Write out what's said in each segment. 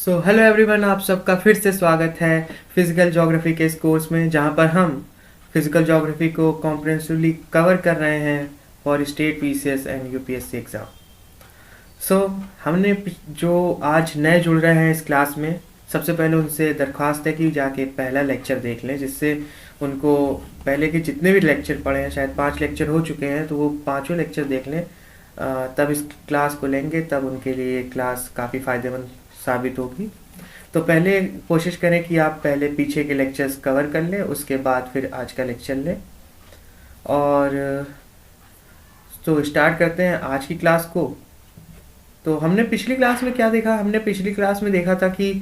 Hello everyone, आप सबका फिर से स्वागत है फिजिकल ज्योग्राफी के इस कोर्स में, जहाँ पर हम फिजिकल ज्योग्राफी को कॉम्प्रिहेंसिवली कवर कर रहे हैं for state PCS and UPSC exam. हमने जो आज नए जुड़ रहे हैं इस क्लास में, सबसे पहले उनसे दरख्वास्त है कि जाके पहला लेक्चर देख लें, जिससे उनको पहले के जितने भी लेक्चर पढ़े हैं, शायद 5 लेक्चर हो चुके हैं, तो वो पाँचों लेक्चर देख लें। तब इस क्लास को लेंगे, तब उनके लिए क्लास काफ़ी फ़ायदेमंद साबित होगी। तो पहले कोशिश करें कि आप पहले पीछे के लेक्चर्स कवर कर लें, उसके बाद फिर आज का लेक्चर लें। और तो स्टार्ट करते हैं आज की क्लास को। तो हमने पिछली क्लास में क्या देखा? हमने पिछली क्लास में देखा था कि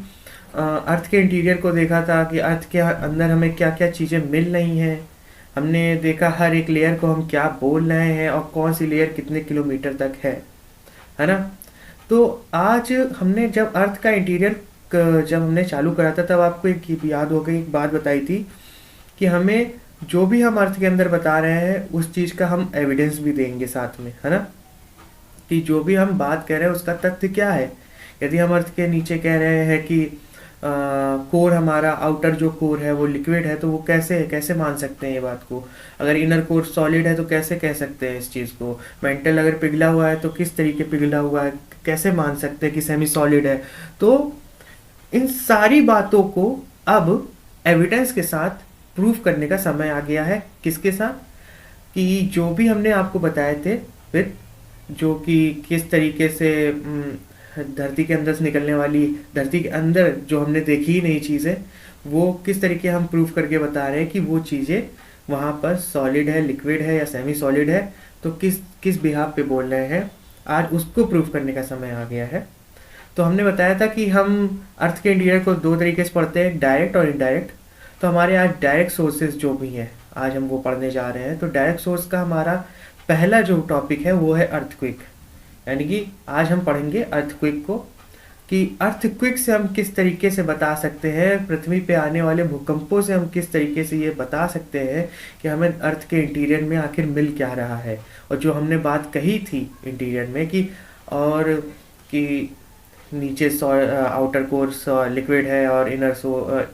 अर्थ के इंटीरियर को देखा था कि अर्थ के अंदर हमें क्या क्या चीज़ें मिल रही हैं। हमने देखा हर एक लेयर को हम क्या बोल रहे हैं और कौन सी लेयर कितने किलोमीटर तक है ना। तो आज हमने जब अर्थ का इंटीरियर जब हमने चालू करा था, तब आपको एक याद हो गई, एक बात बताई थी कि हमें जो भी हम अर्थ के अंदर बता रहे हैं उस चीज़ का हम एविडेंस भी देंगे साथ में, है ना। कि जो भी हम बात कर रहे हैं उसका तथ्य क्या है। यदि हम अर्थ के नीचे कह रहे हैं कि कोर, हमारा आउटर जो कोर है वो लिक्विड है, तो वो कैसे मान सकते हैं ये बात को। अगर इनर कोर सॉलिड है तो कैसे कह सकते हैं इस चीज़ को। मेंटल अगर पिघला हुआ है तो किस तरीके पिघला हुआ है, कैसे मान सकते हैं कि सेमी सॉलिड है। तो इन सारी बातों को अब एविडेंस के साथ प्रूफ करने का समय आ गया है। किसके साथ? कि जो भी हमने आपको बताए थे, फिर जो कि किस तरीके से धरती के अंदर से निकलने वाली, धरती के अंदर जो हमने देखी ही नहीं चीज़ें, वो किस तरीके हम प्रूफ करके बता रहे हैं कि वो चीज़ें वहाँ पर सॉलिड है, लिक्विड है या सेमी सॉलिड है। तो किस किस बिहाफ पे बोल रहे हैं, आज उसको प्रूफ करने का समय आ गया है। तो हमने बताया था कि हम अर्थ के इंटीरियर को दो तरीके से पढ़ते हैं, डायरेक्ट और इनडायरेक्ट। तो हमारे आज डायरेक्ट सोर्सेज जो भी हैं, आज हम वो पढ़ने जा रहे हैं। तो डायरेक्ट सोर्स का हमारा पहला जो टॉपिक है वो है अर्थक्वेक। यानी कि आज हम पढ़ेंगे अर्थक्वेक को, कि अर्थक्वेक से हम किस तरीके से बता सकते हैं, पृथ्वी पे आने वाले भूकंपों से हम किस तरीके से ये बता सकते हैं कि हमें अर्थ के इंटीरियर में आखिर मिल क्या रहा है। और जो हमने बात कही थी इंटीरियर में कि, और कि नीचे आउटर कोर लिक्विड है और इनर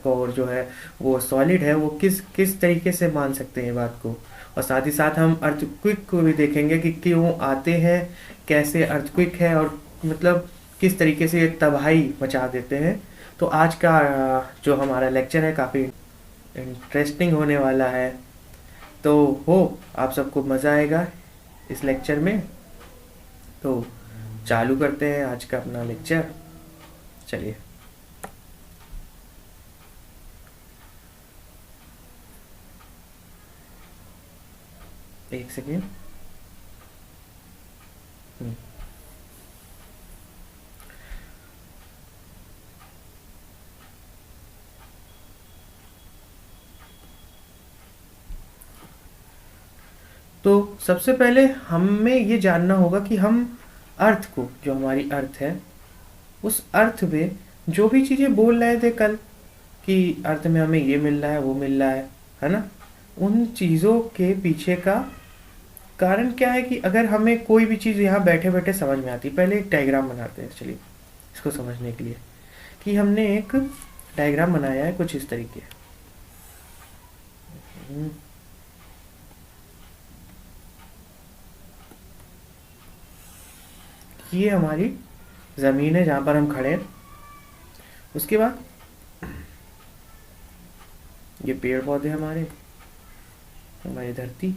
कोर जो है वो सॉलिड है, वो किस किस तरीके से मान सकते हैं बात को। और साथ ही साथ हम अर्थक्वेक को भी देखेंगे कि क्यों आते हैं, कैसे अर्थक्वेक है, और मतलब किस तरीके से ये तबाही मचा देते हैं। तो आज का जो हमारा लेक्चर है काफ़ी इंटरेस्टिंग होने वाला है। तो हो आप सबको मज़ा आएगा इस लेक्चर में। तो चालू करते हैं आज का अपना लेक्चर। चलिए। एक सेकेंड। तो सबसे पहले हमें ये जानना होगा कि हम अर्थ को, जो हमारी अर्थ है, उस अर्थ में जो भी चीज़ें बोल रहे थे कल कि अर्थ में हमें ये मिल रहा है, वो मिल रहा है ना, उन चीज़ों के पीछे का कारण क्या है। कि अगर हमें कोई भी चीज़ यहाँ बैठे बैठे समझ में आती, पहले एक डायग्राम बनाते हैं। चलिए इसको समझने के लिए, कि हमने एक डायग्राम बनाया है कुछ इस तरीके। ये हमारी ज़मीन है जहाँ पर हम खड़े हैं। उसके बाद ये पेड़ पौधे हमारे, हमारी धरती,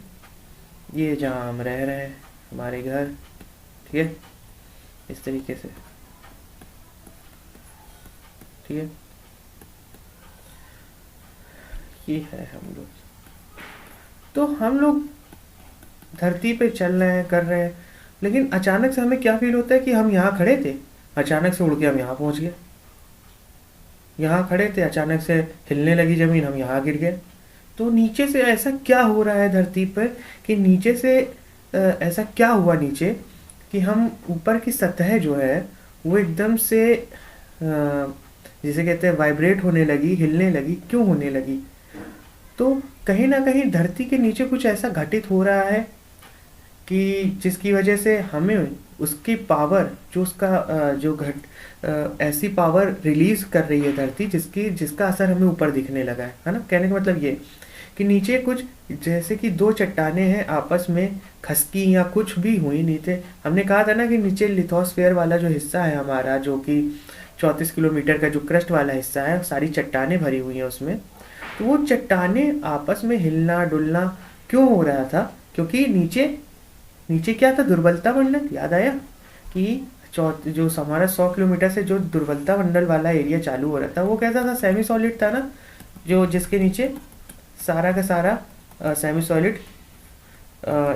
ये जहाँ हम रह रहे हैं, हमारे घर, ठीक है, इस तरीके से, ठीक है। ये है हम लोग। तो हम लोग धरती पे चल रहे हैं, कर रहे हैं, लेकिन अचानक से हमें क्या फील होता है कि हम यहाँ खड़े थे, अचानक से उड़ के हम यहाँ पहुँच गए। यहाँ खड़े थे, अचानक से हिलने लगी ज़मीन, हम यहाँ गिर गए। तो नीचे से ऐसा क्या हो रहा है धरती पर, कि नीचे से ऐसा क्या हुआ नीचे, कि हम ऊपर की सतह जो है वो एकदम से जिसे कहते हैं वाइब्रेट होने लगी, हिलने लगी। क्यों होने लगी? तो कहीं ना कहीं धरती के नीचे कुछ ऐसा घटित हो रहा है कि जिसकी वजह से हमें उसकी पावर जो उसका जो ऐसी पावर रिलीज कर रही है धरती जिसका असर हमें ऊपर दिखने लगा है ना। कहने का मतलब ये कि नीचे कुछ जैसे कि दो चट्टाने हैं आपस में खसकी या कुछ भी हुई नहीं थे। हमने कहा था ना कि नीचे लिथोस्फेयर वाला जो हिस्सा है हमारा, जो कि 34 किलोमीटर का जो क्रस्ट वाला हिस्सा है, सारी चट्टाने भरी हुई हैं उसमें। तो वो चट्टाने आपस में हिलना डुलना क्यों हो रहा था? क्योंकि नीचे नीचे क्या था, दुर्बलता मंडल। याद आया कि जो हमारा 100 किलोमीटर से जो दुर्बलता मंडल वाला एरिया चालू हो रहा था वो कैसा था, सेमी सॉलिड था ना, जो जिसके नीचे सारा का सारा सेमी सॉलिड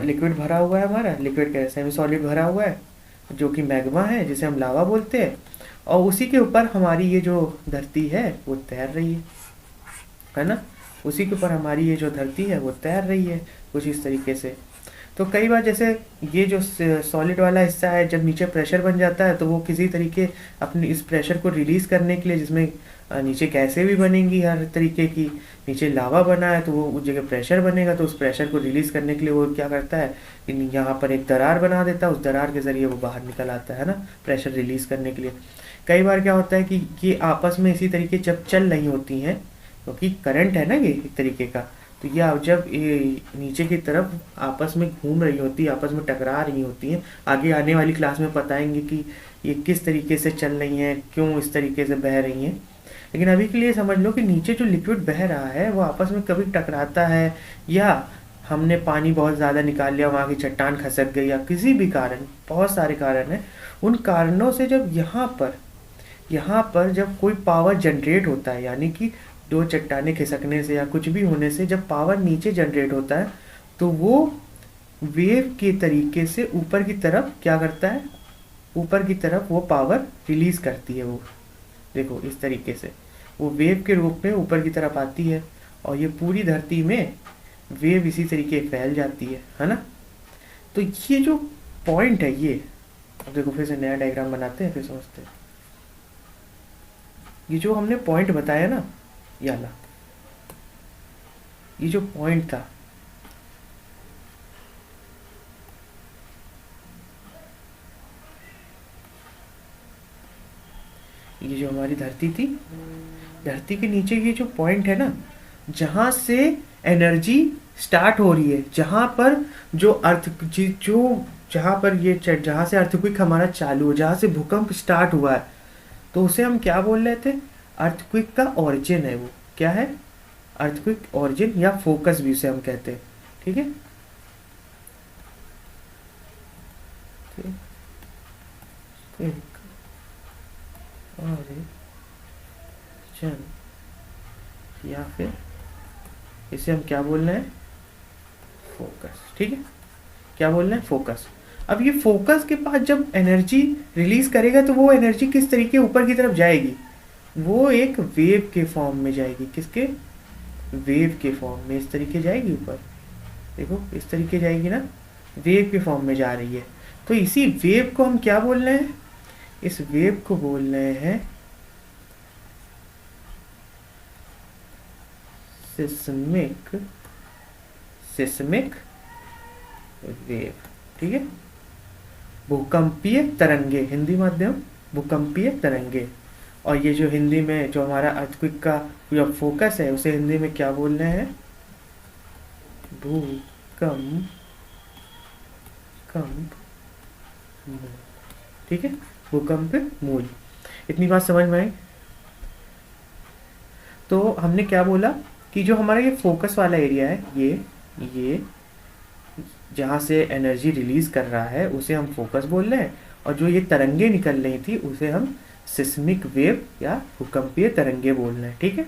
लिक्विड भरा हुआ है। हमारा लिक्विड क्या है, सेमी सॉलिड भरा हुआ है, जो कि मैग्मा है, जिसे हम लावा बोलते हैं। और उसी के ऊपर हमारी ये जो धरती है वो तैर रही है ना। उसी के ऊपर हमारी ये जो धरती है वो तैर रही है कुछ इस तरीके से। तो कई बार जैसे ये जो सॉलिड वाला हिस्सा है, जब नीचे प्रेशर बन जाता है तो वो किसी तरीके अपने इस प्रेशर को रिलीज़ करने के लिए, जिसमें नीचे गैसें भी बनेंगी हर तरीके की, नीचे लावा बना है तो वो उस जगह प्रेशर बनेगा, तो उस प्रेशर को रिलीज़ करने के लिए वो क्या करता है कि यहाँ पर एक दरार बना देता है, उस दरार के ज़रिए वो बाहर निकल आता है ना, प्रेशर रिलीज़ करने के लिए। कई बार क्या होता है कि ये आपस में इसी तरीके जब चल रही होती हैं, क्योंकि करंट है ना ये एक तरीके का, तो ये जब ये नीचे की तरफ आपस में घूम रही होती है, आपस में टकरा रही होती हैं। आगे आने वाली क्लास में बताएंगे कि ये किस तरीके से चल रही हैं, क्यों इस तरीके से बह रही हैं। लेकिन अभी के लिए समझ लो कि नीचे जो लिक्विड बह रहा है वो आपस में कभी टकराता है, या हमने पानी बहुत ज़्यादा निकाल लिया, वहाँ की चट्टान खसक गई, या किसी भी कारण, बहुत सारे कारण हैं। उन कारणों से जब यहाँ पर जब कोई पावर जनरेट होता है, यानी कि दो चट्टाने खिसकने से या कुछ भी होने से जब पावर नीचे जनरेट होता है, तो वो वेव के तरीके से ऊपर की तरफ क्या करता है, ऊपर की तरफ वो पावर रिलीज करती है। वो देखो इस तरीके से वो वेव के रूप में ऊपर की तरफ आती है, और ये पूरी धरती में वेव इसी तरीके फैल जाती है ना। तो ये जो पॉइंट है ये, अब देखो फिर से नया डायग्राम बनाते हैं, फिर समझते हैं। ये जो हमने पॉइंट बताया ना, ये जो पॉइंट था, ये जो हमारी धरती थी, धरती के नीचे ये जो पॉइंट है ना, जहां से एनर्जी स्टार्ट हो रही है, जहां पर जहां से अर्थक्वेक हमारा चालू हो, जहां से भूकंप स्टार्ट हुआ है, तो उसे हम क्या बोल रहे थे, अर्थक्वेक का ओरिजिन है। वो क्या है, अर्थक्वेक ओरिजिन, या फोकस भी उसे हम कहते हैं। ठीक है, ओरिजिन, या फिर इसे हम क्या बोल रहे हैं, फोकस। ठीक है, क्या बोल रहे हैं, फोकस। अब ये फोकस के पास जब एनर्जी रिलीज करेगा तो वो एनर्जी किस तरीके ऊपर की तरफ जाएगी, वो एक वेव के फॉर्म में जाएगी। किसके, वेव के फॉर्म में इस तरीके जाएगी ऊपर, देखो इस तरीके जाएगी ना, वेव के फॉर्म में जा रही है। तो इसी वेव को हम क्या बोल रहे हैं, इस वेव को बोल रहे हैं सिस्मिक वेव। ठीक है, भूकंपीय तरंगे, हिंदी माध्यम भूकंपीय तरंगे। और ये जो हिंदी में जो हमारा अर्थक्वेक का जो फोकस है, उसे हिंदी में क्या बोल रहे हैं, भूकंप। ठीक है, भूकंप मूल। इतनी बात समझ में आई। तो हमने क्या बोला कि जो हमारा ये फोकस वाला एरिया है, ये जहाँ से एनर्जी रिलीज कर रहा है उसे हम फोकस बोल रहे हैं, और जो ये तरंगे निकल रही थी उसे हम सिस्मिक वेव या भूकंपीय तरंगे बोल रहे हैं। ठीक है,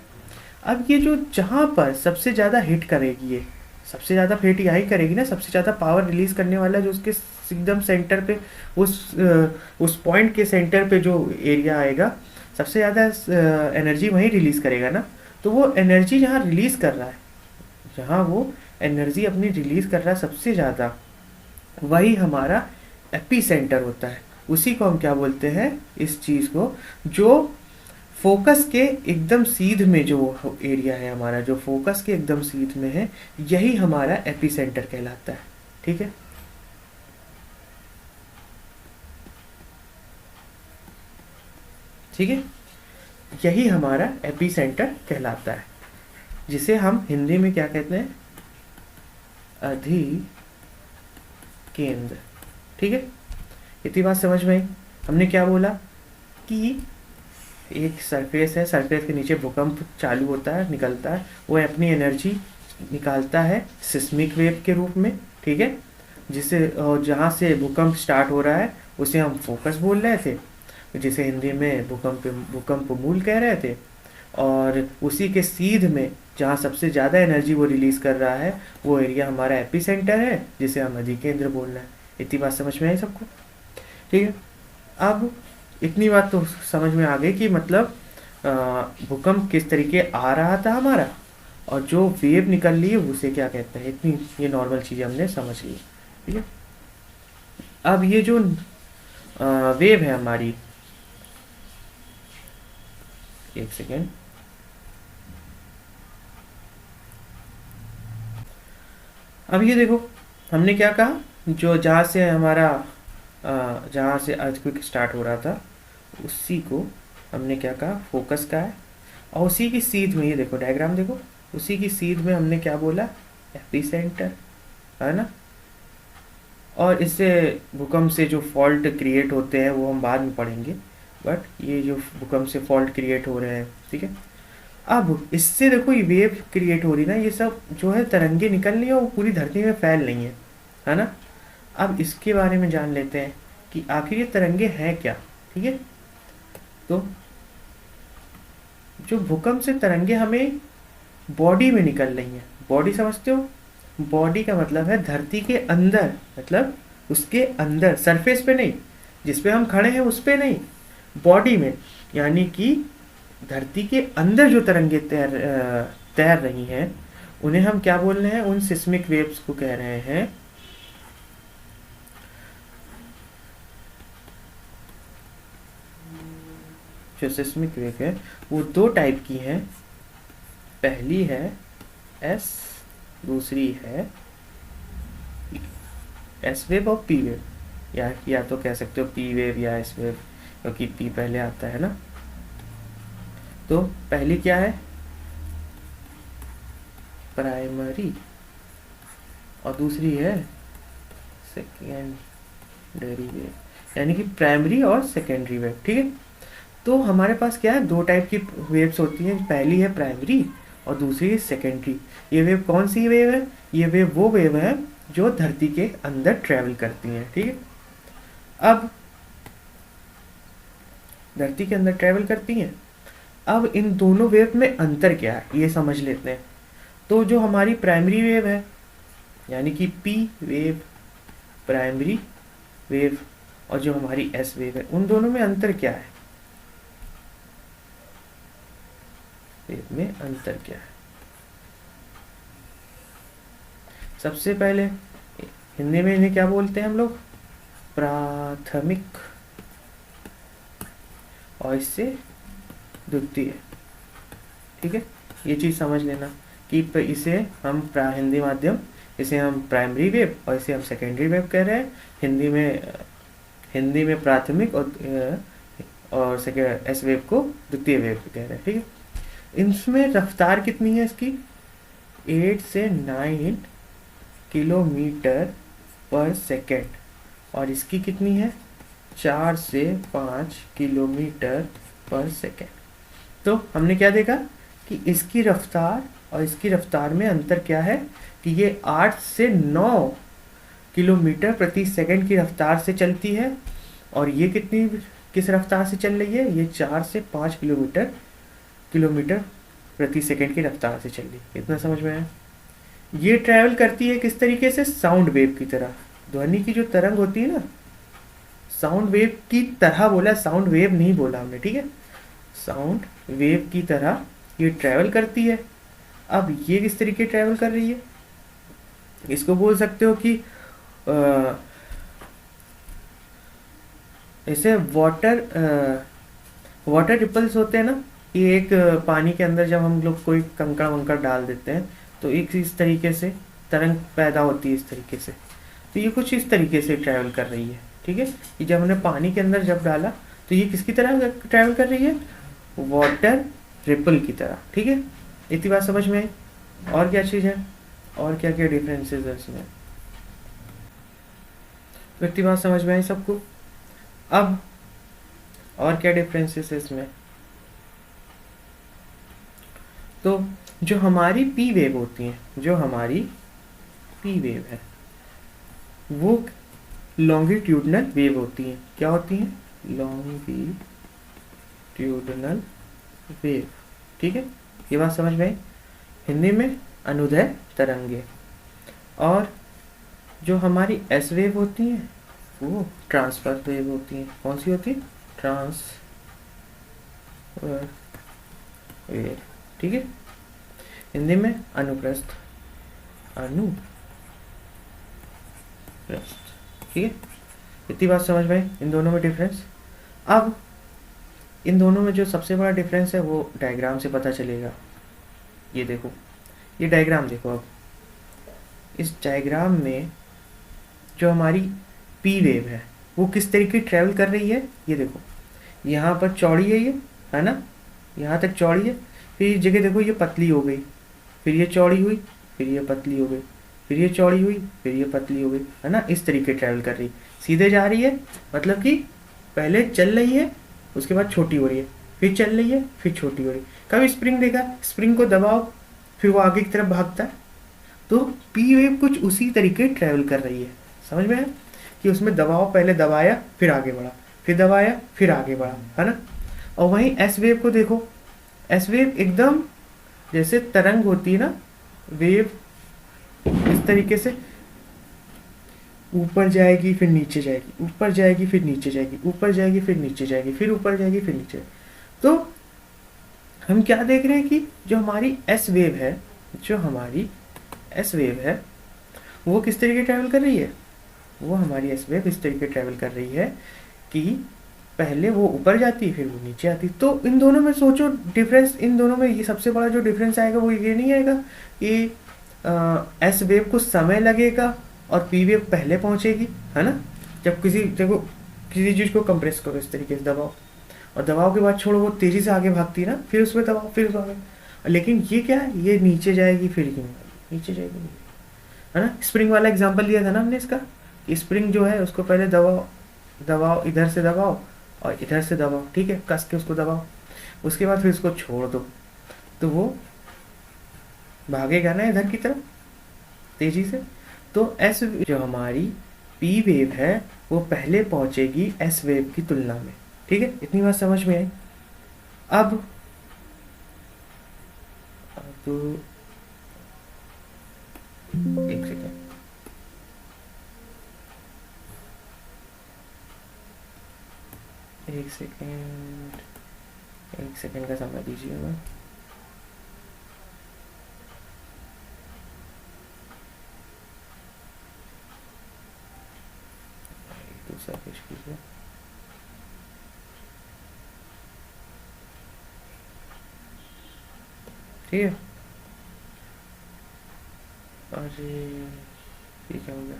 अब ये जो जहाँ पर सबसे ज़्यादा हिट करेगी, ये सबसे ज़्यादा हिट यही करेगी ना, सबसे ज़्यादा पावर रिलीज करने वाला जो उसके एकदम सेंटर पे, उस पॉइंट के सेंटर पे जो एरिया आएगा, सबसे ज़्यादा एनर्जी वहीं रिलीज करेगा ना। तो वो एनर्जी जहाँ रिलीज कर रहा है, जहाँ वो एनर्जी अपनी रिलीज कर रहा है सबसे ज़्यादा, वही हमारा एपी सेंटर होता है। उसी को हम क्या बोलते हैं, इस चीज़ को, जो फोकस के एकदम सीध में जो एरिया है हमारा, जो फोकस के एकदम सीध में है, यही हमारा एपी सेंटर कहलाता है। ठीक है, ठीक है, यही हमारा एपी सेंटर कहलाता है, जिसे हम हिंदी में क्या कहते हैं, अधिकेंद्र। ठीक है, इतनी बात समझ में आई। हमने क्या बोला कि एक सरफेस है, सरफेस के नीचे भूकंप चालू होता है, निकलता है, वो अपनी एनर्जी निकालता है सिस्मिक वेव के रूप में। ठीक है, जिसे जहाँ से भूकंप स्टार्ट हो रहा है उसे हम फोकस बोल रहे थे, जिसे हिंदी में भूकंप मूल कह रहे थे। और उसी के सीध में जहाँ सबसे ज़्यादा एनर्जी वो रिलीज़ कर रहा है, वो एरिया हमारा एपी सेंटर है, जिसे हम अधिकेंद्र बोल रहे हैं। इतनी बात समझ में आई सबको? ठीक है, अब इतनी बात तो समझ में आ गई कि मतलब भूकंप किस तरीके आ रहा था हमारा, और जो वेव निकल रही है उसे क्या कहते हैं। इतनी ये नॉर्मल चीज़ें हमने समझ ली। ठीक है, अब ये जो वेव है हमारी, एक सेकेंड, अब ये देखो हमने क्या कहा, जो जहाँ से हमारा जहाँ से अर्थक्वेक स्टार्ट हो रहा था उसी को हमने क्या कहा, फोकस का है। और उसी की सीध में, ये देखो डायग्राम देखो, उसी की सीध में हमने क्या बोला, एपी सेंटर, है ना। और इससे भूकंप से जो फॉल्ट क्रिएट होते हैं वो हम बाद में पढ़ेंगे, बट ये जो भूकंप से फॉल्ट क्रिएट हो रहे हैं, ठीक है। अब इससे देखो ये वेव क्रिएट हो रही ना, ये सब जो है तरंगे निकल रही है, वो पूरी धरती में फैल रही है ना। अब इसके बारे में जान लेते हैं कि आखिर ये तरंगे हैं क्या। ठीक है, तो जो भूकंप से तरंगे हमें बॉडी में निकल रही हैं, बॉडी समझते हो, बॉडी का मतलब है धरती के अंदर, मतलब उसके अंदर, सरफेस पे नहीं, जिस पे हम खड़े हैं उस पे नहीं, बॉडी में, यानी कि धरती के अंदर जो तरंगे तैर रही हैं उन्हें हम क्या बोल रहे हैं, उन सिस्मिक वेव्स को कह रहे हैं जो सिस्मिक वेव है वो दो टाइप की हैं। पहली है एस, दूसरी है एस वेव और पी वेव, या तो कह सकते हो पी वेव या एस वेव, क्योंकि पी पहले आता है ना। तो पहली क्या है, प्राइमरी, और दूसरी है सेकेंडरी वेव, यानी कि प्राइमरी और सेकेंडरी वेव। ठीक है, तो हमारे पास क्या है, दो टाइप की वेव्स होती हैं, पहली है प्राइमरी और दूसरी है सेकेंडरी। ये वेव कौन सी वेव है, ये वेव वो वेव है जो धरती के अंदर ट्रेवल करती हैं। ठीक है, अब धरती के अंदर ट्रेवल करती हैं। अब इन दोनों वेव में अंतर क्या है ये समझ लेते हैं। तो जो हमारी प्राइमरी वेव है, यानी कि पी वेव, प्राइमरी वेव, और जो हमारी एस वेव है, उन दोनों में अंतर क्या है, वेव में अंतर क्या है। सबसे पहले हिंदी में इन्हें क्या बोलते हैं हम लोग, प्राथमिक, और इससे द्वितीय। ठीक है, ये चीज़ समझ लेना कि इसे हम हिंदी माध्यम, इसे हम प्राइमरी वेव और इसे हम सेकेंडरी वेव कह रहे हैं। हिंदी में प्राथमिक और एस वेव को द्वितीय वेव कह रहे हैं। ठीक है, इसमें रफ्तार कितनी है इसकी, 8 से 9 किलोमीटर पर सेकेंड, और इसकी कितनी है, 4 से 5 किलोमीटर पर सेकेंड। तो हमने क्या देखा कि इसकी रफ्तार और इसकी रफ्तार में अंतर क्या है, कि ये 8 से 9 किलोमीटर प्रति सेकंड की रफ्तार से चलती है, और ये किस रफ्तार से चल रही है, ये 4 से 5 किलोमीटर प्रति सेकंड की रफ्तार से चल रही है। इतना समझ में आया। ये ट्रैवल करती है किस तरीके से, साउंड वेव की तरह। ध्वनि की जो तरंग होती है ना, साउंड वेव की तरह बोला, साउंड वेव नहीं बोला हमने। ठीक है, साउंड वेव की तरह ये ट्रैवल करती है। अब ये किस तरीके ट्रैवल कर रही है, इसको बोल सकते हो कि इसे वाटर रिपल्स होते हैं ना, ये एक पानी के अंदर जब हम लोग कोई कंकड़ वंकड़ डाल देते हैं तो एक इस तरीके से तरंग पैदा होती है, इस तरीके से। तो ये कुछ इस तरीके से ट्रैवल कर रही है। ठीक है, कि जब हमने पानी के अंदर जब डाला तो ये किसकी तरह ट्रैवल कर रही है? वाटर रिपल की तरह। ठीक है, इतनी बात समझ में आई। और क्या चीज़ है, और क्या क्या डिफरेंसेस है इसमें, तो इतनी बात समझ में आई सबको। अब और क्या डिफरेंसेस है इसमें, तो जो हमारी पी वेव होती हैं, जो हमारी पी वेव है वो लॉन्गिट्यूडनल वेव होती हैं। क्या होती हैं? Longitudinal wave. ठीक है, ये बात समझ में आई। हिंदी में अनुदैर्ध्य तरंगे। और जो हमारी एस वेव होती हैं वो ट्रांसवर्स वेव होती हैं। कौन सी होती है? Transverse wave. ठीक है, हिंदी में अनुप्रस्थ, अनुप्रस्थ। ठीक है, इतनी बात समझ में आई इन दोनों में डिफरेंस। अब इन दोनों में जो सबसे बड़ा डिफरेंस है वो डायग्राम से पता चलेगा। ये देखो, ये डायग्राम देखो। अब इस डायग्राम में जो हमारी पी वेव है वो किस तरीके ट्रैवल कर रही है, ये देखो। यहाँ पर चौड़ी है ये, है ना, यहाँ तक चौड़ी है। फिर ये जगह देखो, ये पतली हो गई, फिर ये चौड़ी हुई, फिर ये पतली हो गई, फिर ये चौड़ी हुई, फिर ये पतली हो गई, है ना। इस तरीके ट्रैवल कर रही, सीधे जा रही है, मतलब कि पहले चल रही है, उसके बाद छोटी हो रही है, फिर चल रही है, फिर छोटी हो रही है। कभी स्प्रिंग देखा, स्प्रिंग को दबाओ फिर वो आगे की तरफ भागता है, तो पी वेव कुछ उसी तरीके ट्रैवल कर रही है। समझ में है कि उसमें दबाव, पहले दबाया फिर आगे बढ़ा, फिर दबाया फिर आगे बढ़ा, है ना। और वहीं एस वेव को देखो, एस वेव एकदम जैसे तरंग होती है ना, वेव इस तरीके से ऊपर जाएगी फिर नीचे जाएगी, ऊपर जाएगी फिर नीचे जाएगी, ऊपर जाएगी फिर नीचे जाएगी, फिर ऊपर जाएगी फिर नीचे। तो हम क्या देख रहे हैं कि जो हमारी एस वेव है, जो हमारी एस वेव है वो किस तरीके ट्रैवल कर रही है, वो हमारी एस वेव इस तरीके ट्रैवल कर रही है कि पहले वो ऊपर जाती फिर वो नीचे आती। तो इन दोनों में सोचो डिफरेंस, इन दोनों में ये सबसे बड़ा जो डिफरेंस आएगा वो ये नहीं आएगा कि एस वेव को समय लगेगा और पी वेव पहले पहुंचेगी, है ना। जब किसी देखो, किसी चीज़ को कंप्रेस करो इस तरीके से, दबाओ, और दबाव के बाद छोड़ो, वो तेज़ी से आगे भागती है ना, फिर उसमें दबाओ, फिर उसमें आगे। लेकिन ये क्या है, ये नीचे जाएगी फिर नीचे जाएगी, है ना। स्प्रिंग वाला एग्जांपल दिया था ना हमने इसका, स्प्रिंग जो है उसको पहले दबाओ, दबाओ इधर से दबाओ और इधर से दबाओ, ठीक है, कस के उसको दबाओ, उसके बाद फिर उसको छोड़ दो, तो वो भागेगा ना इधर की तरफ तेजी से। तो एस जो हमारी पी वेव है वो पहले पहुंचेगी एस वेव की तुलना में। ठीक है, इतनी बात समझ में आई। अब तो एक सेकेंड, एक सेकेंड, एक सेकेंड का समय दीजिए मैं। दूसरा पेश कीजिए। ठीक है, अरे ठीक है, हो गया,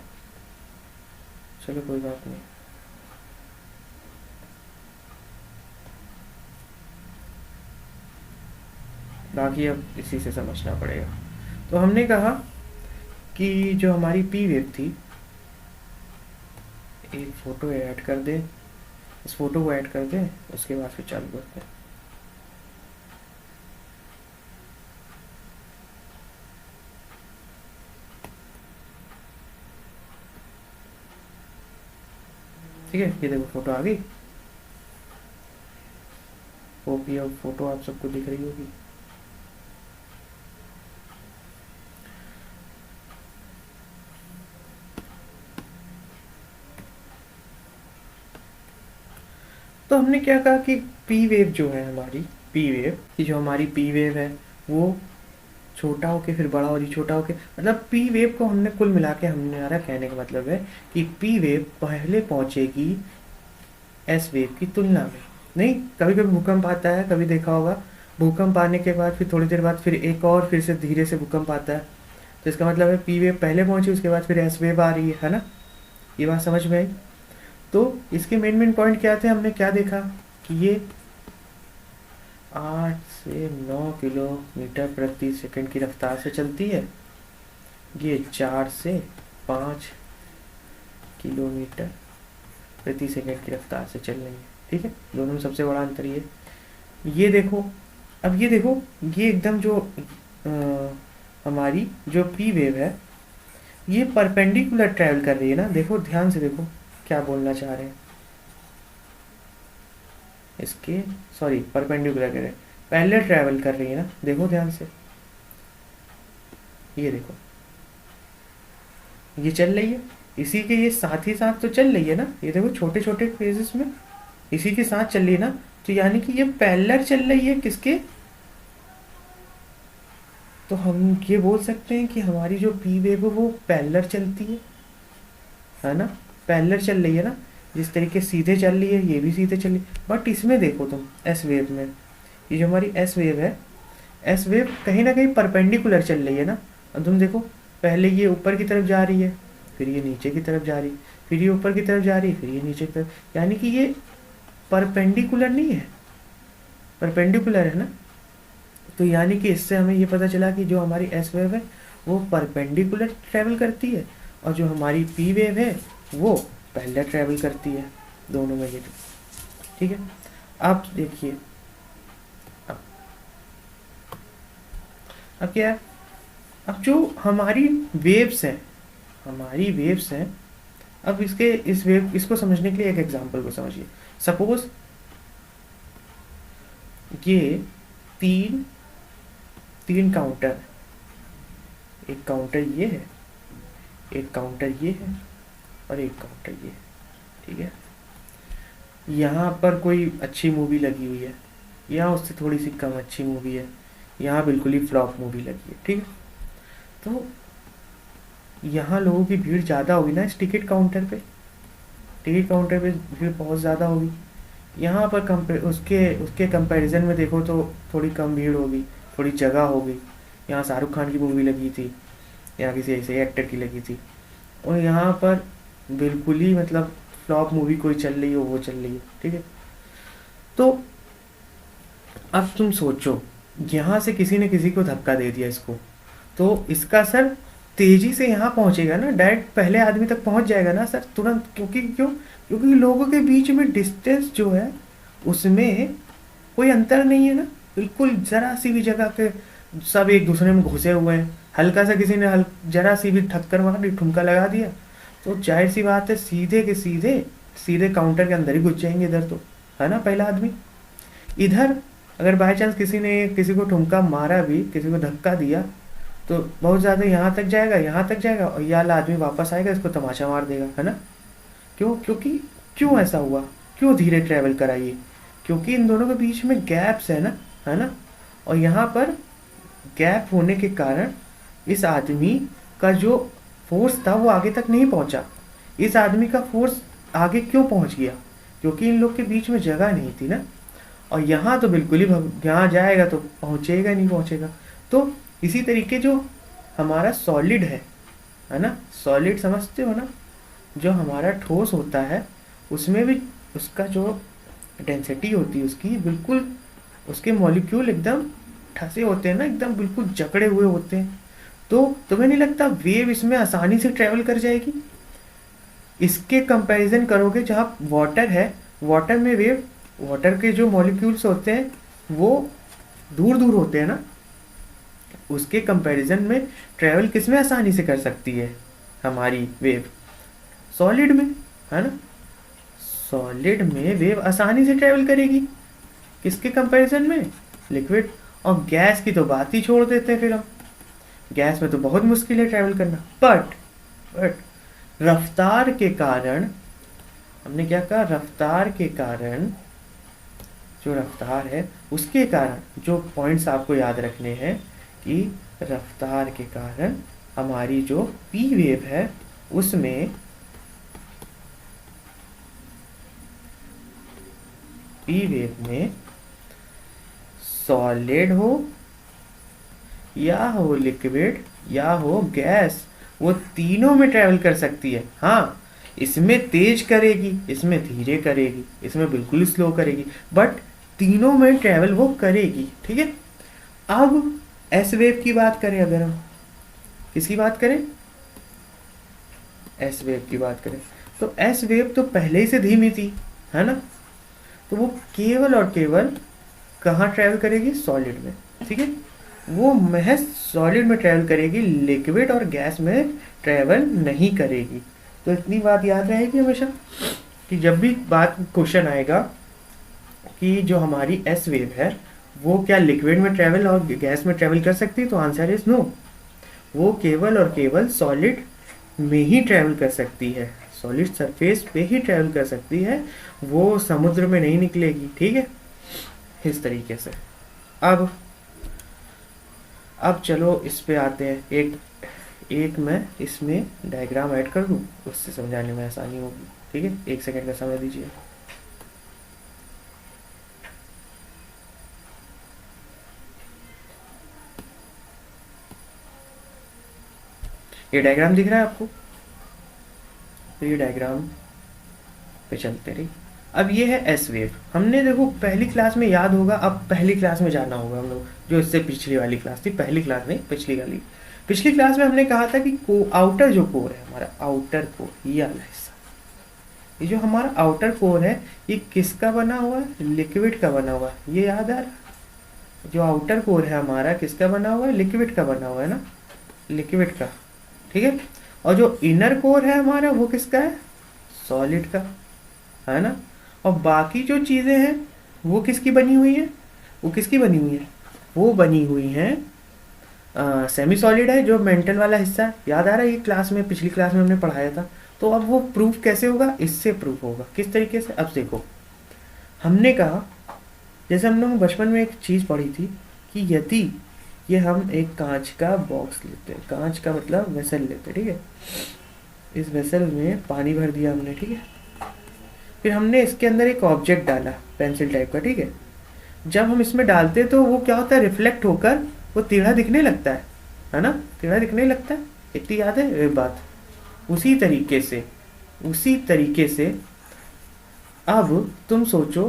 चलो कोई बात नहीं। बाकी अब इसी से समझना पड़ेगा। तो हमने कहा कि जो हमारी पी वेव थी, एक फ़ोटो ऐड कर दे, इस फोटो को ऐड कर दें, उसके बाद फिर चालू करते हैं। ठीक है, ये देखो फोटो आ गई, होप ये फोटो आप सबको दिख रही होगी। तो हमने क्या कहा कि पी वेव जो है हमारी, पी वेव की जो हमारी पी वेव है वो छोटा होके फिर बड़ा हो रही, छोटा होके, मतलब पी वेव को हमने कुल मिला के, हमने हमारा कहने का मतलब है कि पी वेव पहले पहुंचेगी एस वेव की तुलना में। नहीं, कभी कभी भूकंप आता है, कभी देखा होगा, भूकंप आने के बाद फिर थोड़ी देर बाद फिर एक और फिर से धीरे से भूकंप आता है, तो इसका मतलब है पी वेव पहले पहुंची, उसके बाद फिर एस वेव आ रही है ना। ये बात समझ में आई। तो इसके मेन पॉइंट क्या थे, हमने क्या देखा कि ये 8 से 9 किलोमीटर प्रति सेकंड की रफ्तार से चलती है, ये 4 से 5 किलोमीटर प्रति सेकंड की रफ्तार से चल रही है। ठीक है, दोनों में सबसे बड़ा अंतर ये देखो। अब ये देखो, ये एकदम जो हमारी जो पी वेव है ये परपेंडिकुलर ट्रैवल कर रही है ना। देखो ध्यान से देखो क्या बोलना चाह रहे हैं, इसके सॉरी परपेंडिकुलर कह रहे हैं, पहले ट्रैवल कर रही है ना। देखो ध्यान से, ये देखो ये चल रही है, इसी के ये साथ ही साथ तो चल रही है ना। ये देखो छोटे छोटे फेजेस में इसी के साथ चल रही है ना, तो यानी कि ये पैरेलल चल रही है किसके, तो हम ये बोल सकते हैं कि हमारी जो पी वेव है वो पैरेलल चलती है ना, पैरेलल चल रही है ना। जिस तरीके सीधे चल रही है ये भी सीधे चल रही है। बट इसमें देखो तुम एस वेव में, ये जो हमारी एस वेव है, एस वेव कहीं ना कहीं परपेंडिकुलर चल रही है ना। अब तुम देखो पहले ये ऊपर की तरफ जा रही है, फिर ये नीचे की तरफ जा रही है, फिर ये ऊपर की तरफ जा रही है, फिर ये नीचे की तरफ, यानी कि ये परपेंडिकुलर नहीं है, परपेंडिकुलर है ना। तो यानी कि इससे हमें ये पता चला कि जो हमारी एस वेव है वो परपेंडिकुलर ट्रैवल करती है, और जो हमारी पी वेव है वो पैरेलल ट्रैवल करती है, दोनों में ये। ठीक है, आप देखिए अब क्या है, अब जो हमारी वेव्स हैं, हमारी वेव्स हैं, अब इसको समझने के लिए एक एग्जांपल को समझिए। सपोज ये तीन काउंटर, एक काउंटर ये है, एक काउंटर ये है, और एक काउंटर ये है। ठीक है, यहाँ पर कोई अच्छी मूवी लगी हुई है, यहाँ उससे थोड़ी सी कम अच्छी मूवी है, यहाँ बिल्कुल ही फ्लॉप मूवी लगी है। ठीक है, तो यहाँ लोगों की भीड़ ज़्यादा होगी ना, इस टिकट काउंटर पे भीड़ बहुत ज़्यादा होगी। यहाँ पर उसके कंपैरिजन में देखो तो थोड़ी कम भीड़ होगी, थोड़ी जगह होगी। यहाँ शाहरुख खान की मूवी लगी थी, यहाँ किसी ऐसे एक्टर की लगी थी, और यहाँ पर बिल्कुल ही मतलब फ्लॉप मूवी कोई चल रही हो, वो चल रही है। ठीक है, तो अब तुम सोचो यहाँ से किसी ने किसी को धक्का दे दिया इसको, तो इसका असर तेजी से यहाँ पहुँचेगा ना, डायरेक्ट पहले आदमी तक पहुँच जाएगा ना सर तुरंत। क्योंकि लोगों के बीच में डिस्टेंस जो है उसमें कोई अंतर नहीं है ना, बिल्कुल ज़रा सी भी जगह के सब एक दूसरे में घुसे हुए हैं। हल्का सा किसी ने जरा सी भी ठक्कर मार दी, ठुमका लगा दिया, तो जाहिर सी बात है सीधे काउंटर के अंदर ही घुस जाएंगे इधर, तो है ना पहला आदमी। इधर अगर बाई चांस किसी ने किसी को ठुमका मारा भी, किसी को धक्का दिया, तो बहुत ज़्यादा यहाँ तक जाएगा और ये वाला आदमी वापस आएगा, इसको तमाचा मार देगा, है ना। क्यों ऐसा हुआ, क्यों धीरे ट्रैवल कराइए, क्योंकि इन दोनों के बीच में गैप्स है ना। और यहाँ पर गैप होने के कारण इस आदमी का जो फोर्स था वो आगे तक नहीं पहुँचा। इस आदमी का फोर्स आगे क्यों पहुँच गया, क्योंकि इन लोग के बीच में जगह नहीं थी ना। और यहाँ तो बिल्कुल ही यहाँ जाएगा तो नहीं पहुँचेगा। तो इसी तरीके जो हमारा सॉलिड है ना, सॉलिड समझते हो ना, जो हमारा ठोस होता है उसमें भी उसका जो डेंसिटी होती है उसकी बिल्कुल, उसके मॉलिक्यूल एकदम ठसे होते हैं ना, एकदम बिल्कुल जकड़े हुए होते हैं। तो तुम्हें नहीं लगता वेव इसमें आसानी से ट्रेवल कर जाएगी? इसके कंपैरिजन करोगे जहाँ वाटर है, वाटर में वाटर के जो मॉलिक्यूल्स होते हैं वो दूर दूर होते हैं ना, उसके कंपैरिजन में ट्रेवल किसमें आसानी से कर सकती है हमारी वेव? सॉलिड में, है ना। सॉलिड में वेव आसानी से ट्रेवल करेगी, किसके कंपैरिजन में? लिक्विड। और गैस की तो बात ही छोड़ देते हैं फिर हम, गैस में तो बहुत मुश्किल है ट्रेवल करना। बट रफ्तार के कारण, हमने क्या कहा, रफ्तार के कारण, जो रफ्तार है उसके कारण जो पॉइंट्स आपको याद रखने हैं कि रफ्तार के कारण हमारी जो पी वेव है उसमें पी वेव में सॉलिड हो या लिक्विड या हो गैस, वो तीनों में ट्रेवल कर सकती है। हाँ, इसमें तेज करेगी, इसमें धीरे करेगी, इसमें बिल्कुल स्लो करेगी, बट तीनों में ट्रेवल वो करेगी। ठीक है। अब एस वेव की बात करें, अगर हम किसकी बात करें, एस वेव की बात करें, तो एस वेव तो पहले ही से धीमी थी, है ना, तो वो केवल और केवल कहाँ ट्रैवल करेगी, सॉलिड में। ठीक है, वो महज सॉलिड में ट्रैवल करेगी, लिक्विड और गैस में ट्रैवल नहीं करेगी। तो इतनी बात याद रहेगी हमेशा कि जब भी बात क्वेश्चन आएगा कि जो हमारी एस वेव है वो क्या लिक्विड में ट्रैवल और गैस में ट्रैवल कर सकती है, तो आंसर इज नो। वो केवल और केवल सॉलिड में ही ट्रैवल कर सकती है, सॉलिड सरफेस पे ही ट्रैवल कर सकती है, वो समुद्र में नहीं निकलेगी। ठीक है, इस तरीके से। अब चलो इस पे आते हैं। एक मैं इसमें डायग्राम ऐड कर दूं, उससे समझाने में आसानी होगी। ठीक है, 1 सेकंड का समय दीजिए। ये डायग्राम दिख रहा है आपको, तो ये डायग्राम पे चलते रही। अब ये है एस वेव। हमने देखो पहली क्लास में याद होगा, अब पहली क्लास में जाना होगा हम लोग, जो इससे पिछली वाली क्लास थी, पहली क्लास नहीं पिछली वाली। पिछली क्लास में हमने कहा था कि आउटर जो कोर है हमारा, आउटर कोर, ये वाला हिस्सा, ये जो हमारा आउटर कोर है ये किसका बना हुआ है, लिक्विड का बना हुआ है। ये याद आ रहा, जो आउटर कोर है हमारा किसका बना हुआ है, लिक्विड का बना हुआ है ना, लिक्विड का। ठीक है, और जो इनर कोर है हमारा वो किसका है, सॉलिड का, है ना। और बाकी जो चीज़ें हैं वो किसकी बनी हुई है, वो किसकी बनी हुई है, वो बनी हुई हैं सेमी सॉलिड है, जो मेंटल वाला हिस्सा है। याद आ रहा है, ये क्लास में पिछली क्लास में हमने पढ़ाया था। तो अब वो प्रूफ कैसे होगा, इससे प्रूफ होगा। किस तरीके से, अब देखो हमने कहा, जैसे हम लोग बचपन में एक चीज़ पढ़ी थी कि यदि ये हम एक कांच का बॉक्स लेते हैं, कांच का मतलब वेसल लेते हैं, ठीक है, इस वेसल में पानी भर दिया हमने, ठीक है, फिर हमने इसके अंदर एक ऑब्जेक्ट डाला पेंसिल टाइप का, ठीक है। जब हम इसमें डालते हैं तो वो क्या होता है, रिफ्लेक्ट होकर वो टेढ़ा दिखने लगता है ना, टेढ़ा दिखने लगता है। इतनी याद है ये बात। उसी तरीके से अब तुम सोचो,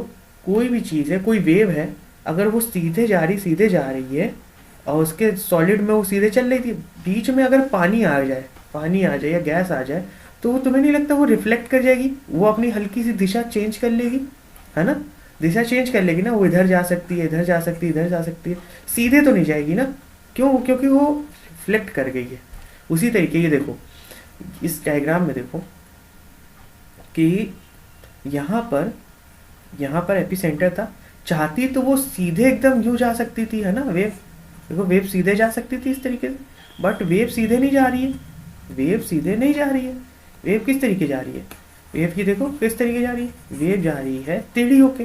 कोई भी चीज़ है, कोई वेव है, अगर वो सीधे जा रही है और उसके सॉलिड में वो सीधे चल रही थी, बीच में अगर पानी आ जाए या गैस आ जाए, तो वो तुम्हें नहीं लगता वो रिफ्लेक्ट कर जाएगी, वो अपनी हल्की सी दिशा चेंज कर लेगी, है ना, दिशा चेंज कर लेगी ना, वो इधर जा सकती है, इधर जा सकती है, इधर जा सकती है, सीधे तो नहीं जाएगी ना। क्यों, क्योंकि वो रिफ्लेक्ट कर गई है। उसी तरीके ये देखो, इस डायग्राम में देखो कि यहाँ पर एपिसेंटर था, चाहती तो वो सीधे एकदम यूँ जा सकती थी, है ना, वेव, देखो वेव सीधे जा सकती थी इस तरीके से, बट वेव सीधे नहीं जा रही है, वेव सीधे नहीं जा रही है। वेव किस तरीके जा रही है, वेव की देखो किस तरीके जा रही है, वेव जा रही है टेढ़ी होके।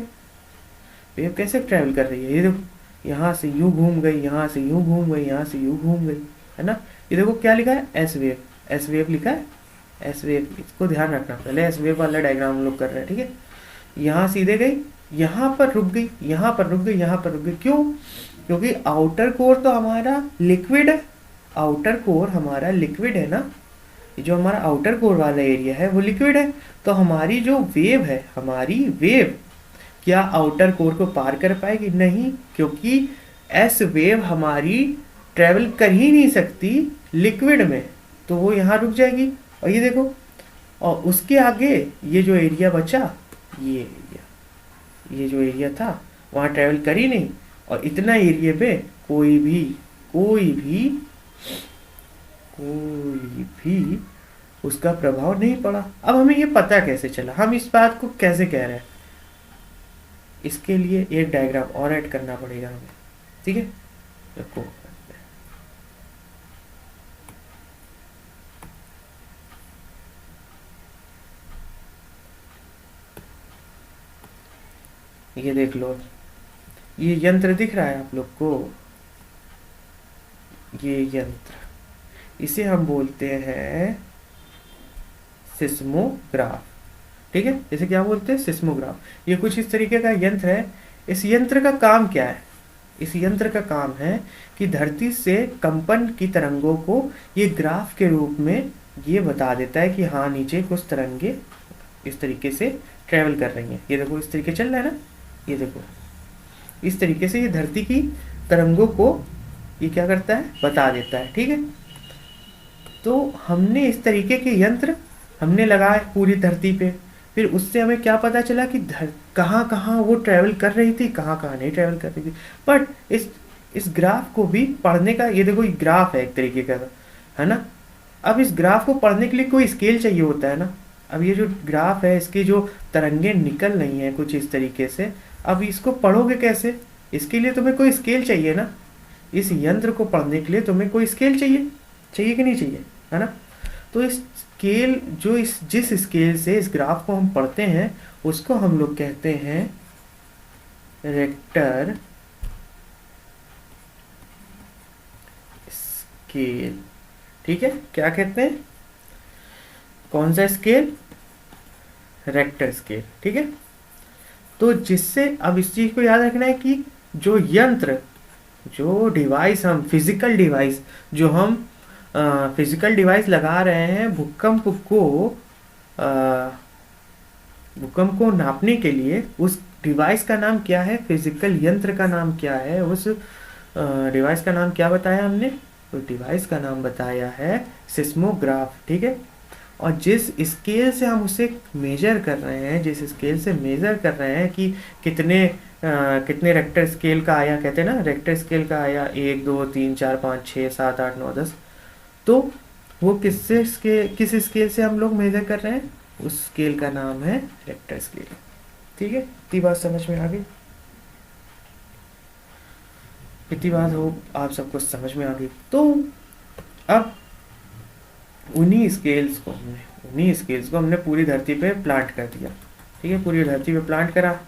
वेव कैसे ट्रैवल कर रही है, ये देखो, यहाँ से यूँ घूम गई, यहाँ से यूँ घूम गई, यहाँ से यूँ घूम गई, है ना। ये देखो क्या लिखा है, एस वेव, एस वेव लिखा है, एस वेव, इसको ध्यान रखना। पहले एस वेव वाला डायग्राम हम लोग कर रहे हैं, ठीक है। यहाँ सीधे गई, यहाँ पर रुक गई, यहाँ पर रुक गई, यहाँ पर रुक गई, क्यों, क्योंकि आउटर कोर तो हमारा लिक्विड है, आउटर कोर हमारा लिक्विड है ना, जो हमारा आउटर कोर वाला एरिया है वो लिक्विड है। तो हमारी जो वेव है, हमारी वेव क्या आउटर कोर को पार कर पाएगी, नहीं, क्योंकि एस वेव हमारी ट्रेवल कर ही नहीं सकती लिक्विड में, तो वो यहाँ रुक जाएगी। और ये देखो, और उसके आगे ये जो एरिया बचा, ये जो एरिया था वहाँ ट्रेवल कर ही नहीं, और इतना एरिया पे कोई भी उसका प्रभाव नहीं पड़ा। अब हमें ये पता कैसे चला, हम इस बात को कैसे कह रहे हैं, इसके लिए एक डायग्राम और ऐड करना पड़ेगा हमें, ठीक है। देखो ये देख लो, ये यंत्र दिख रहा है आप लोग को, ये यंत्र, इसे हम बोलते हैं सिस्मोग्राफ, ठीक है। इसे क्या बोलते हैं, सिस्मोग्राफ। ये कुछ इस तरीके का यंत्र है। इस यंत्र का काम क्या है, इस यंत्र का काम है कि धरती से कंपन की तरंगों को ये ग्राफ के रूप में ये बता देता है कि हाँ नीचे कुछ तरंगे इस तरीके से ट्रेवल कर रही हैं। ये देखो इस तरीके चल रहा है ना, ये देखो इस तरीके से ये धरती की तरंगों को ये क्या करता है, बता देता है। ठीक है, तो हमने इस तरीके के यंत्र हमने लगाए पूरी धरती पे, फिर उससे हमें क्या पता चला कि कहाँ कहाँ वो ट्रैवल कर रही थी, कहाँ कहाँ नहीं ट्रैवल कर रही थी। बट इस ग्राफ को भी पढ़ने का, ये देखो ये ग्राफ है एक तरीके का, है ना। अब इस ग्राफ को पढ़ने के लिए कोई स्केल चाहिए होता है ना। अब ये जो ग्राफ है इसकी जो तरंगे निकल रही हैं कुछ इस तरीके से, अब इसको पढ़ोगे कैसे, इसके लिए तुम्हें कोई स्केल चाहिए ना। इस यंत्र को पढ़ने के लिए तुम्हें कोई स्केल चाहिए, चाहिए कि नहीं चाहिए, है ना। तो इस स्केल जो जिस स्केल से इस ग्राफ को हम पढ़ते हैं उसको हम लोग कहते हैं रेक्टर स्केल। ठीक है, क्या कहते हैं, कौन सा स्केल, रेक्टर स्केल। ठीक है, तो जिससे अब इस चीज को याद रखना है कि जो यंत्र, जो डिवाइस हम फिजिकल डिवाइस जो हम फिजिकल डिवाइस लगा रहे हैं भूकंप को नापने के लिए, उस डिवाइस का नाम क्या है, फिजिकल यंत्र का नाम क्या है, उस डिवाइस का नाम क्या बताया हमने, उस डिवाइस का नाम बताया है सिस्मोग्राफ। ठीक है, और जिस स्केल से हम उसे मेजर कर रहे हैं, जिस स्केल से मेजर कर रहे हैं कि कितने रेक्टर स्केल का आया, कहते हैं ना रेक्टर स्केल का आया 1 2 3 4 5 6 7 8 9 10, तो वो किस स्केल से हम लोग मेजर कर रहे हैं, उस स्केल का नाम है रेक्टर स्केल। ठीक है, इतनी बात समझ में आ गई, इतनी बात हो आप सबको समझ में आ गई। तो अब उन्हीं स्केल्स को हमने पूरी धरती पे प्लांट कर दिया। ठीक है, पूरी धरती पे प्लांट करा,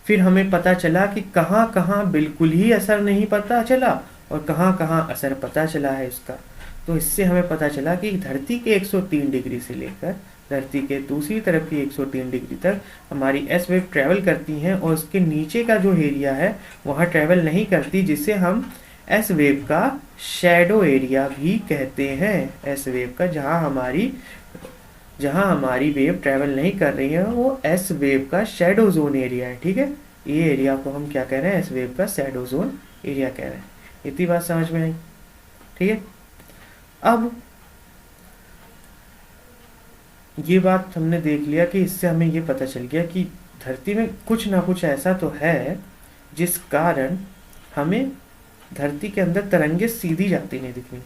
फिर हमें पता चला कि कहाँ कहाँ बिल्कुल ही असर नहीं पता चला और कहाँ कहाँ असर पता चला है इसका। तो इससे हमें पता चला कि धरती के 103 डिग्री से लेकर धरती के दूसरी तरफ की 103 डिग्री तक हमारी एस वेव ट्रैवल करती हैं, और उसके नीचे का जो एरिया है वहाँ ट्रैवल नहीं करती, जिसे हम एस वेव का शैडो एरिया भी कहते हैं। एस वेव का जहाँ हमारी वेव ट्रैवल नहीं कर रही है वो एस वेव का शैडो जोन एरिया है। ठीक है, ये एरिया को हम क्या कह रहे हैं, एस वेव का शैडो जोन एरिया कह रहे हैं। इतनी बात समझ में आई। ठीक है, अब ये बात हमने देख लिया कि इससे हमें ये पता चल गया कि धरती में कुछ ना कुछ ऐसा तो है जिस कारण हमें धरती के अंदर तरंगे सीधी जाती नहीं दिख रही।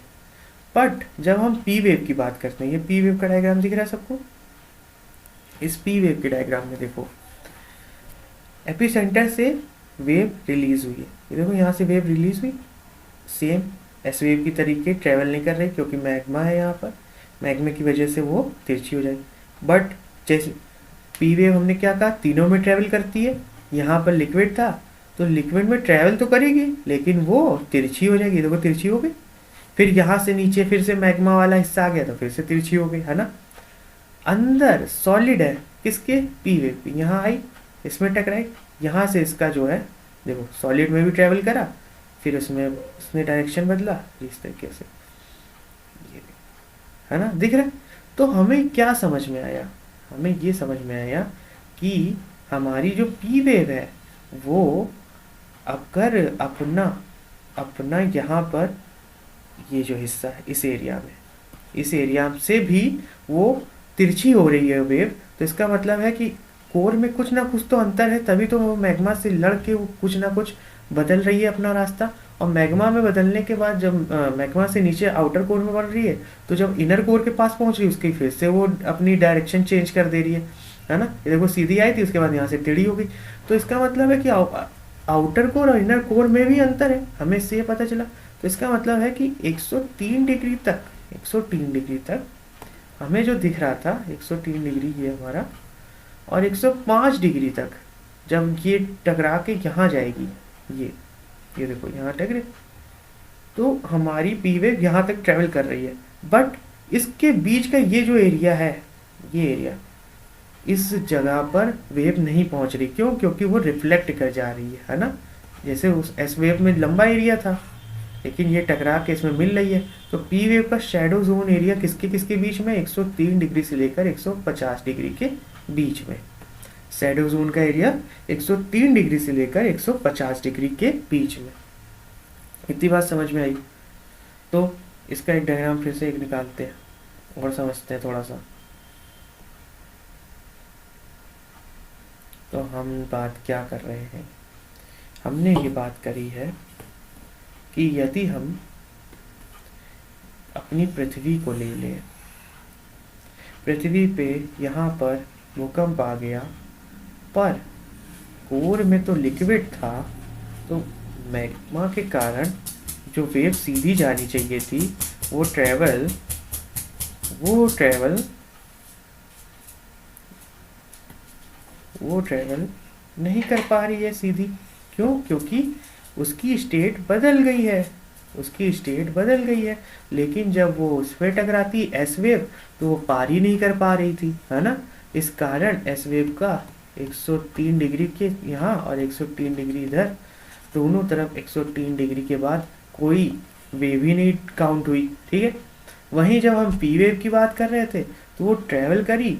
बट जब हम पी वेव की बात करते हैं, ये पी वेव का डायग्राम दिख रहा है सबको, इस पी वेव के डायग्राम में देखो एपिसेंटर से वेव रिलीज हुई है, ये देखो यहाँ से वेव रिलीज हुई, सेम एस वेव की तरीके ट्रेवल नहीं कर रही क्योंकि मैग्मा है यहाँ पर, मैग्मा की वजह से वो तिरछी हो जाएगी। बट जैसे पी वेव हमने क्या कहा, तीनों में ट्रेवल करती है, यहाँ पर लिक्विड था तो लिक्विड में ट्रैवल तो करेगी लेकिन वो तिरछी हो जाएगी, देखो तिरछी हो गई। फिर यहाँ से नीचे फिर से मैग्मा वाला हिस्सा आ गया तो फिर से तिरछी हो गई, है ना। अंदर सॉलिड है किसके, पी वेव की, यहाँ आई इसमें टकराई, यहाँ से इसका जो है देखो सॉलिड में भी ट्रैवल करा, फिर उसने डायरेक्शन बदला इस तरीके से, ये है ना, दिख रहा है। तो हमें क्या समझ में आया, हमें ये समझ में आया कि हमारी जो पी वेव है वो अगर अपना यहाँ पर ये जो हिस्सा है इस एरिया से भी वो तिरछी हो रही है वेव, तो इसका मतलब है कि कोर में कुछ ना कुछ तो अंतर है, तभी तो वो मैग्मा से लड़ के वो कुछ ना कुछ बदल रही है अपना रास्ता। और मैग्मा में बदलने के बाद जब मैग्मा से नीचे आउटर कोर में बढ़ रही है, तो जब इनर कोर के पास पहुंच रही है उसकी फिर से वो अपनी डायरेक्शन चेंज कर दे रही है ना। ये देखो सीधी आई थी उसके बाद यहाँ से टेढ़ी हो गई, तो इसका मतलब है कि आउटर कोर और इनर कोर में भी अंतर है, हमें इससे ये पता चला। तो इसका मतलब है कि 103 डिग्री तक हमें जो दिख रहा था 103 डिग्री ये हमारा, और 105 डिग्री तक जब ये टकरा के यहाँ जाएगी, ये देखो यहाँ टकरे, तो हमारी पी वेव यहाँ तक ट्रेवल कर रही है। बट इसके बीच का ये जो एरिया है, ये एरिया, इस जगह पर वेव नहीं पहुंच रही, क्यों, क्योंकि वो रिफ्लेक्ट कर जा रही है ना। जैसे उस एस वेव में लंबा एरिया था, लेकिन ये टकरा के इसमें मिल रही है। तो पी वेव का शैडो जोन एरिया किसके किसके बीच में, 103 डिग्री से लेकर 150 डिग्री के बीच में। शैडो जोन का एरिया 103 डिग्री से लेकर 150 डिग्री के बीच में। इतनी बात समझ में आई। तो इसका एक डायग्राम फिर से एक निकालते हैं और समझते हैं थोड़ा सा। तो हम बात क्या कर रहे हैं, हमने ये बात करी है कि यदि हम अपनी पृथ्वी को ले लें, पृथ्वी पे यहाँ पर भूकंप आ गया, पर कोर में तो लिक्विड था, तो मैग्मा के कारण जो वेव सीधी जानी चाहिए थी वो ट्रेवल नहीं कर पा रही है सीधी। क्यों? क्योंकि उसकी स्टेट बदल गई है, लेकिन जब वो उस पर टकराती एस वेव तो वो पार ही नहीं कर पा रही थी, है ना। इस कारण एस वेव का 103 डिग्री के यहाँ और 103 डिग्री इधर, दोनों तरफ 103 डिग्री के बाद कोई वेव ही नहीं काउंट हुई, ठीक है। वहीं जब हम पी वेव की बात कर रहे थे तो वो ट्रेवल करी,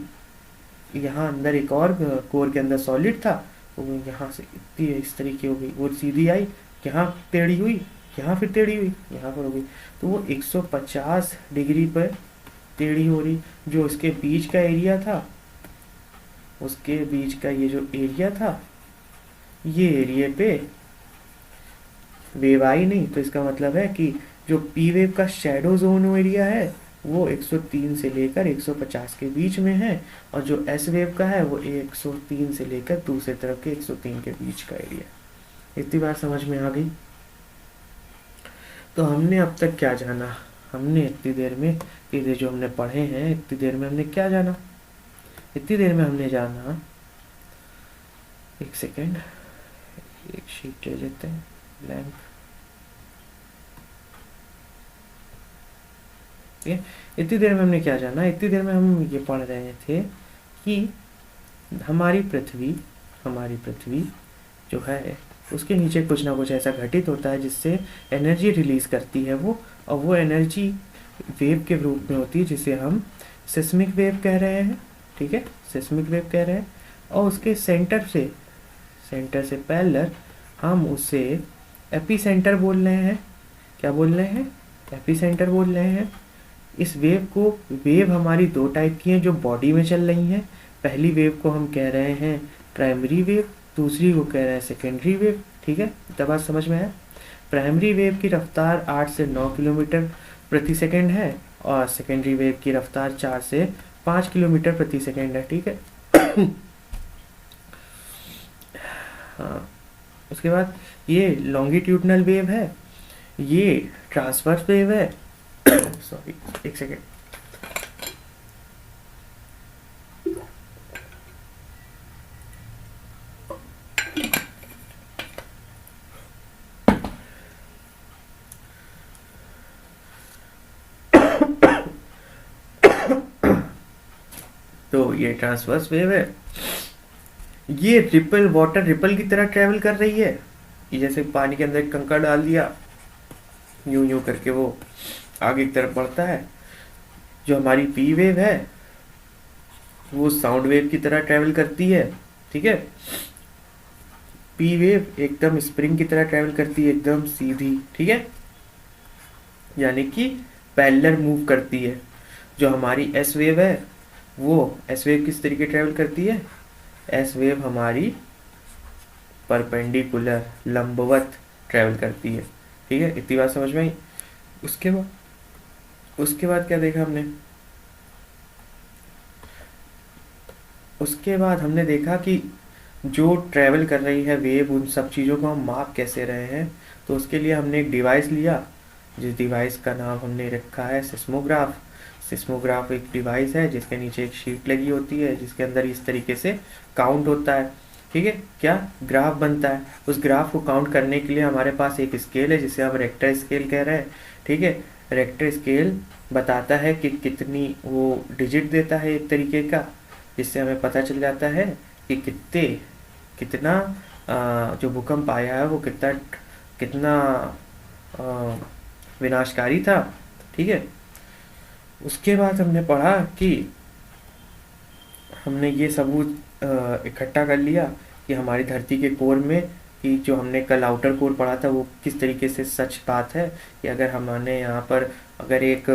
यहाँ अंदर एक और कोर के अंदर सॉलिड था, वो यहाँ से इतनी इस तरीके हो गई, वो सीधी आई, यहाँ टेढ़ी हुई, यहाँ फिर टेढ़ी हुई, यहाँ पर हो गई, तो वो 150 डिग्री पर टेढ़ी हो रही। जो इसके बीच का एरिया था, उसके बीच का ये जो एरिया था, ये एरिया पे वेव आई नहीं, तो इसका मतलब है कि जो पी वेव का शैडो जोन एरिया है वो 103 से लेकर 150 के बीच में है, और जो एस वेव का है वो 103 से लेकर दूसरे तरफ के 103 के बीच का एरिया। इतनी बात समझ में आ गई। तो हमने अब तक क्या जाना, हमने इतनी देर में ये जो हमने पढ़े हैं, इतनी देर में हमने क्या जाना, इतनी देर में हमने जाना, एक सेकेंड, एक शीट ले लेते हैं ब्लैंक, इतनी देर में हमने क्या जाना, इतनी देर में हम ये पढ़ रहे थे कि हमारी पृथ्वी जो है उसके नीचे कुछ ना कुछ ऐसा घटित होता है जिससे एनर्जी रिलीज करती है वो, और वो एनर्जी वेव के रूप में होती है जिसे हम सिस्मिक वेव कह रहे हैं, ठीक है, सिस्मिक वेव कह रहे हैं। और उसके सेंटर से पैरेलल हम उसे एपीसेंटर बोल रहे हैं। क्या बोल रहे हैं? एपीसेंटर बोल रहे हैं। इस वेव हमारी दो टाइप की हैं जो बॉडी में चल रही हैं। पहली वेव को हम कह रहे हैं प्राइमरी वेव, दूसरी को कह रहे हैं सेकेंडरी वेव, ठीक है। तब बात समझ में है। प्राइमरी वेव की रफ्तार 8 से 9 किलोमीटर प्रति सेकेंड है, और सेकेंडरी वेव की रफ्तार 4 से 5 किलोमीटर प्रति सेकेंड है, ठीक है। हाँ, उसके बाद ये लॉन्गिट्यूडनल वेव है, ये ट्रांसवर्स वेव है। सॉरी, एक सेकेंड। तो ये ट्रांसवर्स वेव है, ये वाटर रिपल की तरह ट्रेवल कर रही है। ये जैसे पानी के अंदर कंकड़ डाल दिया, यूं यूं करके वो आगे की तरफ बढ़ता है। जो हमारी पी वेव है वो साउंड वेव की तरह ट्रेवल करती है, ठीक है। पी वेव एकदम स्प्रिंग की तरह ट्रेवल करती है, एकदम सीधी, ठीक है, यानी कि पैरेलल मूव करती है। जो हमारी एस वेव है, वो एस वेव किस तरीके ट्रेवल करती है? एस वेव हमारी परपेंडिकुलर, लंबवत ट्रेवल करती है, ठीक है। इतनी बात समझ में आई। उसके बाद क्या देखा हमने? उसके बाद हमने देखा कि जो ट्रेवल कर रही है वेव, उन सब चीज़ों को हम माप कैसे रहे हैं। तो उसके लिए हमने एक डिवाइस लिया, जिस डिवाइस का नाम हमने रखा है सिस्मोग्राफ। सिस्मोग्राफ एक डिवाइस है जिसके नीचे एक शीट लगी होती है, जिसके अंदर इस तरीके से काउंट होता है, ठीक है, क्या ग्राफ बनता है। उस ग्राफ को काउंट करने के लिए हमारे पास एक स्केल है जिसे हम रेक्टर स्केल कह रहे हैं, ठीक है। रेक्टर स्केल बताता है कि कितनी, वो डिजिट देता है एक तरीके का, जिससे हमें पता चल जाता है कि कितना जो भूकंप आया है वो कितना विनाशकारी था। ठीक है, उसके बाद हमने पढ़ा कि हमने ये सबूत इकट्ठा कर लिया कि हमारी धरती के कोर में, कि जो हमने कल आउटर कोर पढ़ा था वो किस तरीके से सच बात है कि अगर हमने यहाँ पर अगर एक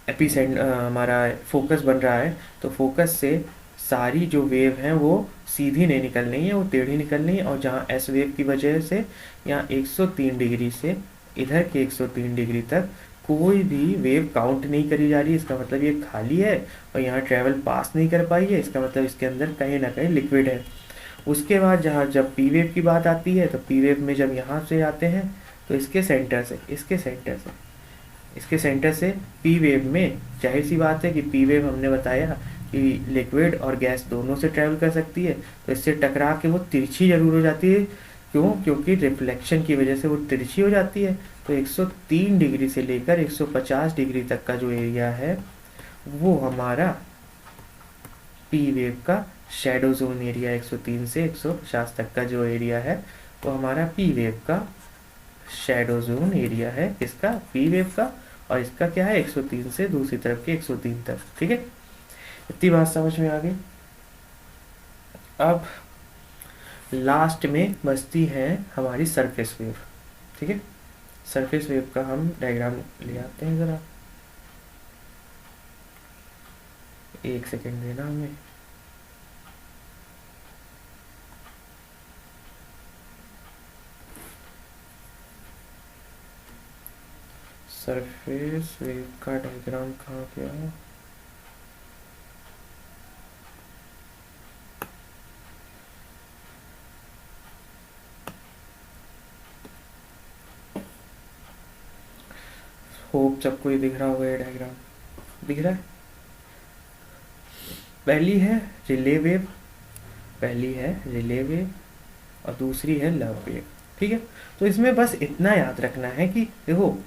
हमारा फोकस बन रहा है तो फोकस से सारी जो वेव हैं वो सीधी नहीं निकलनी है, वो टेढ़ी निकलनी है। और जहाँ एस वेव की वजह से यहाँ 103 डिग्री से इधर के 103 डिग्री तक कोई भी वेव काउंट नहीं करी जा रही है, इसका मतलब ये खाली है और यहाँ ट्रैवल पास नहीं कर पाई है, इसका मतलब इसके अंदर कहीं ना कहीं लिक्विड है। उसके बाद जहाँ जब पी वेव की बात आती है तो पी वेव में जब यहाँ से आते हैं तो इसके सेंटर से पी वेव में, जाहिर सी बात है कि पी वेव हमने बताया कि लिक्विड और गैस दोनों से ट्रैवल कर सकती है, तो इससे टकरा के वो तिरछी जरूर हो जाती है। क्यों? क्योंकि रिफ्लेक्शन की वजह से वो तिरछी हो जाती है। तो 103 डिग्री से लेकर 150 डिग्री तक का जो एरिया है वो हमारा पी वेव का शैडो जोन एरिया, 103 से 150 तक का जो एरिया है वो हमारा पी वेव का शैडो जोन एरिया है। इसका पी वेव का, और इसका क्या है 103 से दूसरी तरफ के 103 तक। ठीक है, इतनी बात समझ में आ गई। अब लास्ट में बचती है हमारी सरफेस वेव। ठीक है, सरफेस वेव का हम डायग्राम ले आते हैं, ज़रा 1 सेकेंड देना हमें। सरफेस वेव का डायग्राम कहाँ गया? होप सबको ये दिख रहा होगा, ये डायग्राम दिख रहा है। पहली है रिले वेव और दूसरी है लव वेव। ठीक है, तो इसमें बस इतना याद रखना है कि देखो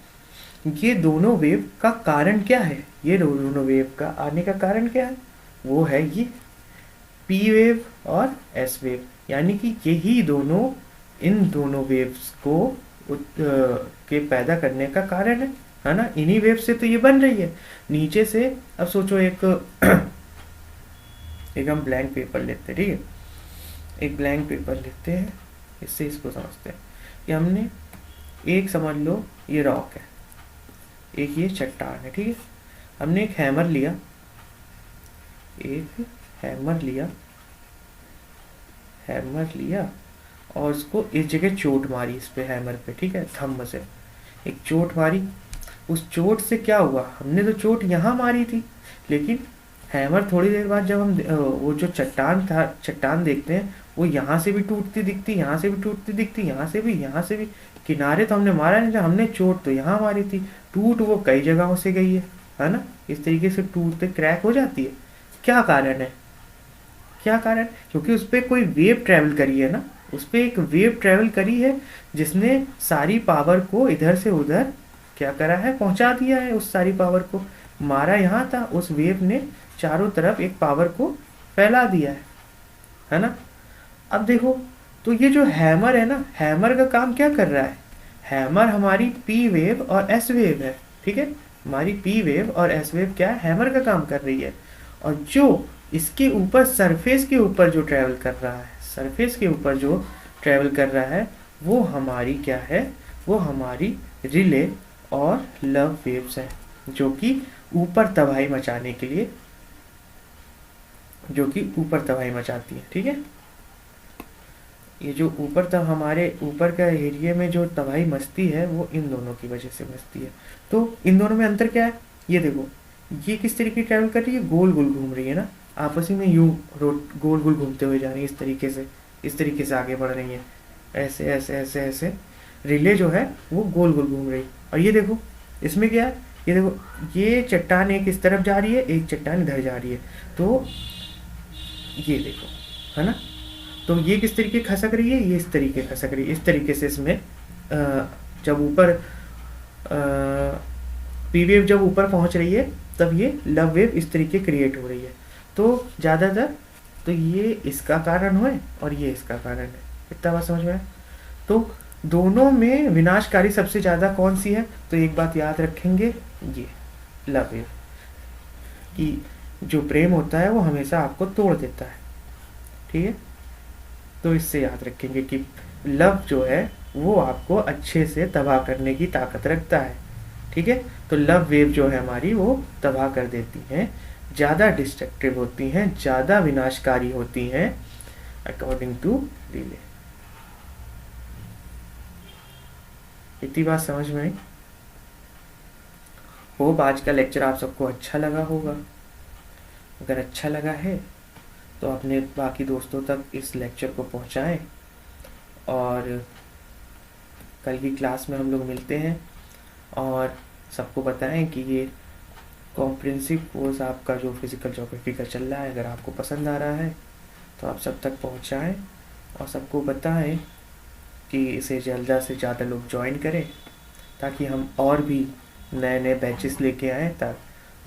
ये दोनों वेव का कारण क्या है, ये दोनों वेव का आने का कारण क्या है, वो है ये पी वेव और एस वेव, यानी कि यही दोनों इन दोनों वेव्स को के पैदा करने का कारण है ना। इन्हीं वेव से तो ये बन रही है नीचे से। अब सोचो एक हम ब्लैंक पेपर लेते हैं। ठीक है, एक ब्लैंक पेपर लेते हैं, इससे इसको समझते हैं कि हमने एक, समझ लो ये रॉक है, एक ये चट्टान है। ठीक है, हमने एक हैमर लिया और उसको इस जगह चोट मारी, इस पे हैमर पे। ठीक है, थंब से एक चोट मारी। उस चोट से क्या हुआ, हमने तो चोट यहाँ मारी थी, लेकिन हैमर थोड़ी देर बाद जब हम वो जो चट्टान देखते हैं वो यहाँ से भी टूटती दिखती, यहाँ से भी टूटती दिखती, यहाँ से भी। किनारे तो हमने मारा नहीं था, हमने चोट तो यहाँ मारी थी, टूट वो कई जगहों से गई है ना। इस तरीके से टूटते क्रैक हो जाती है। क्या कारण है? क्योंकि उस पर कोई वेव ट्रैवल करी है ना, उस पर एक वेव ट्रैवल करी है जिसने सारी पावर को इधर से उधर क्या करा है, पहुंचा दिया है। उस सारी पावर को मारा यहाँ था, उस वेव ने चारों तरफ एक पावर को फैला दिया है ना। अब देखो, तो ये जो हैमर है ना, हैमर का काम क्या कर रहा है? हैमर हमारी पी वेव और एस वेव है। ठीक है, हमारी पी वेव और एस वेव क्या है, हैमर का काम कर रही है। और जो इसके ऊपर सरफेस के ऊपर जो ट्रैवल कर रहा है, वो हमारी क्या है, वो हमारी रिले और लव वेव्स है, जो कि ऊपर तबाही मचाने के लिए, जो कि ऊपर तबाही मचाती है। ठीक है, ये जो ऊपर तब हमारे ऊपर का एरिया में जो तबाही मचती है वो इन दोनों की वजह से मचती है। तो इन दोनों में अंतर क्या है, ये देखो, ये किस तरीके की ट्रैवल कर रही है, गोल गोल घूम रही है ना, आपस में यूं गोल गोल घूमते हुए जा रही है, इस तरीके से आगे बढ़ रही है, ऐसे ऐसे ऐसे ऐसे। रिले जो है वो गोल गोल घूम रही है। और ये देखो, इसमें क्या है, ये देखो, ये चट्टान एक इस तरफ जा रही है, एक चट्टान इधर जा रही है। तो ये देखो, है ना, तो ये किस तरीके खसक रही है, ये इस तरीके खसक रही है। इस तरीके से इसमें जब ऊपर पी वेव जब ऊपर पहुंच रही है तब ये लव वेव इस तरीके क्रिएट हो रही है। तो ज़्यादातर तो ये इसका कारण है और ये इसका कारण है। इतना बात समझ में आया? तो दोनों में विनाशकारी सबसे ज़्यादा कौन सी है? तो एक बात याद रखेंगे, ये लव वेव, कि जो प्रेम होता है वो हमेशा आपको तोड़ देता है। ठीक है, तो इससे याद रखेंगे कि लव जो है वो आपको अच्छे से तबाह करने की ताकत रखता है। ठीक है, तो लव वेव जो है हमारी वो तबाह कर देती हैं, ज़्यादा डिस्ट्रक्टिव होती हैं, ज़्यादा विनाशकारी होती हैं अकॉर्डिंग टू रिले। इतनी बात समझ में आई? होप आज का लेक्चर आप सबको अच्छा लगा होगा। अगर अच्छा लगा है तो अपने बाकी दोस्तों तक इस लेक्चर को पहुंचाएं, और कल की क्लास में हम लोग मिलते हैं, और सबको बताएं कि ये कॉम्प्रिहेंसिव कोर्स आपका जो फिज़िकल ज्योग्राफी का चल रहा है, अगर आपको पसंद आ रहा है तो आप सब तक पहुंचाएं, और सबको बताएं कि इसे ज़्यादा से ज़्यादा लोग ज्वाइन करें, ताकि हम और भी नए नए बैचेस लेके आएँ,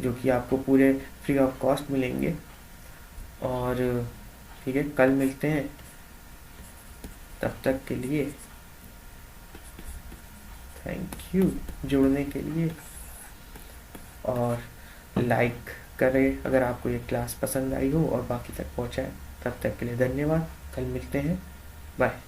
जो कि आपको पूरे फ्री ऑफ कॉस्ट मिलेंगे। और ठीक है, कल मिलते हैं, तब तक के लिए थैंक यू जुड़ने के लिए, और लाइक करें अगर आपको ये क्लास पसंद आई हो, और बाकी तक पहुंचाएं। तब तक के लिए धन्यवाद, कल मिलते हैं, बाय।